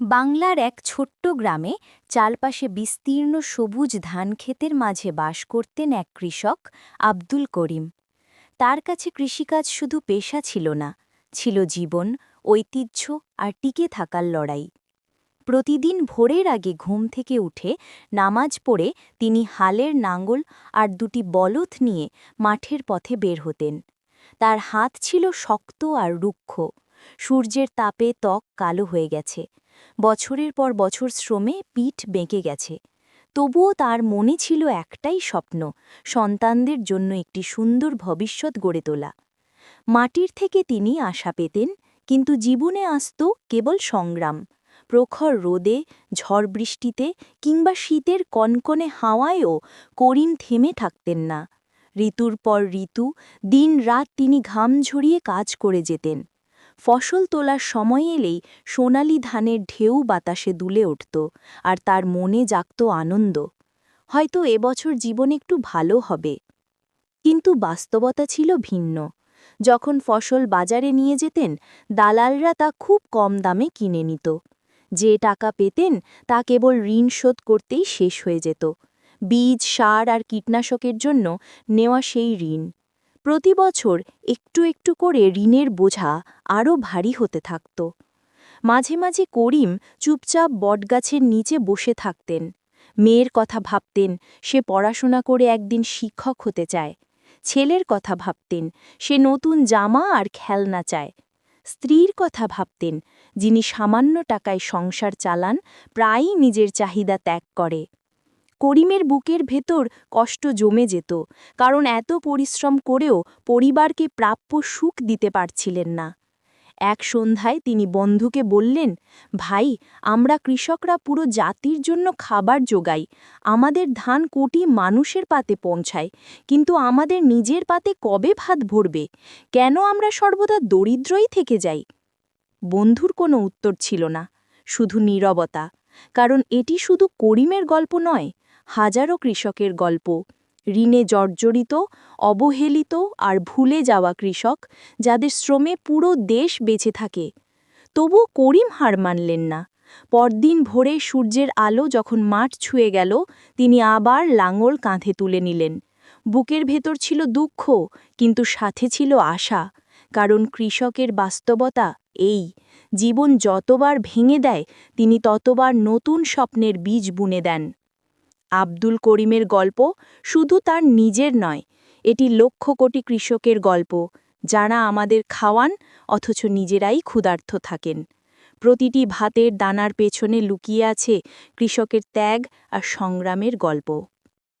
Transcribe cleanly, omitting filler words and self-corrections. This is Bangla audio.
বাংলার এক ছোট্ট গ্রামে চারপাশে বিস্তীর্ণ সবুজ ধানক্ষেতের মাঝে বাস করতেন এক কৃষক আব্দুল করিম। তার কাছে কৃষিকাজ শুধু পেশা ছিল না, ছিল জীবন, ঐতিহ্য আর টিকে থাকার লড়াই। প্রতিদিন ভোরের আগে ঘুম থেকে উঠে নামাজ পড়ে তিনি হালের নাঙ্গল আর দুটি বলদ নিয়ে মাঠের পথে বের হতেন। তার হাত ছিল শক্ত আর রুক্ষ, সূর্যের তাপে ত্বক কালো হয়ে গেছে, বছরের পর বছর শ্রমে পিঠ বেঁকে গেছে। তবুও তার মনে ছিল একটাই স্বপ্ন, সন্তানদের জন্য একটি সুন্দর ভবিষ্যৎ গড়ে তোলা। মাটির থেকে তিনি আশা পেতেন, কিন্তু জীবনে আসত কেবল সংগ্রাম। প্রখর রোদে, ঝড় বৃষ্টিতে কিংবা শীতের কনকনে হাওয়ায়ও করিম থেমে থাকতেন না। ঋতুর পর ঋতু, দিন রাত তিনি ঘাম ঝরিয়ে কাজ করে যেতেন। ফসল তোলার সময় এলেই সোনালি ধানের ঢেউ বাতাসে দুলে উঠত, আর তার মনে জাগত আনন্দ। হয়তো এবছর জীবন একটু ভালো হবে। কিন্তু বাস্তবতা ছিল ভিন্ন। যখন ফসল বাজারে নিয়ে যেতেন, দালালরা তা খুব কম দামে কিনে নিত। যে টাকা পেতেন তা কেবল ঋণ শোধ করতেই শেষ হয়ে যেত। বীজ, সার আর কীটনাশকের জন্য নেওয়া সেই ঋণ। প্রতি বছর একটু একটু করে ঋণের বোঝা আরও ভারী হতে থাকত। মাঝে মাঝে করিম চুপচাপ বটগাছের নিচে বসে থাকতেন। মেয়ের কথা ভাবতেন, সে পড়াশোনা করে একদিন শিক্ষক হতে চায়। ছেলের কথা ভাবতেন, সে নতুন জামা আর খেলনা চায়। স্ত্রীর কথা ভাবতেন, যিনি সামান্য টাকায় সংসার চালান, প্রায়ই নিজের চাহিদা ত্যাগ করে। করিমের বুকের ভেতর কষ্ট জমে যেত, কারণ এত পরিশ্রম করেও পরিবারকে প্রাপ্য সুখ দিতে পারছিলেন না। এক সন্ধ্যায় তিনি বন্ধুকে বললেন, ভাই, আমরা কৃষকরা পুরো জাতির জন্য খাবার জোগাই। আমাদের ধান কোটি মানুষের পাতে পৌঁছায়, কিন্তু আমাদের নিজের পাতে কবে ভাত ভরবে? কেন আমরা সর্বদা দরিদ্রই থেকে যাই? বন্ধুর কোনো উত্তর ছিল না, শুধু নীরবতা। কারণ এটি শুধু করিমের গল্প নয়, হাজারো কৃষকের গল্প। ঋণে জর্জরিত, অবহেলিত আর ভুলে যাওয়া কৃষক, যাদের শ্রমে পুরো দেশ বেঁচে থাকে। তবুও করিম হার মানলেন না। পরদিন ভোরে সূর্যের আলো যখন মাঠ ছুঁয়ে গেল, তিনি আবার লাঙল কাঁধে তুলে নিলেন। বুকের ভেতর ছিল দুঃখ, কিন্তু সাথে ছিল আশা। কারণ কৃষকের বাস্তবতা এই, জীবন যতবার ভেঙে দেয়, তিনি ততবার নতুন স্বপ্নের বীজ বুনে দেন। আব্দুল করিমের গল্প শুধু তার নিজের নয়, এটি লক্ষ কোটি কৃষকের গল্প, যারা আমাদের খাওয়ান অথচ নিজেরাই ক্ষুধার্ত থাকেন। প্রতিটি ভাতের দানার পেছনে লুকিয়ে আছে কৃষকের ত্যাগ আর সংগ্রামের গল্প।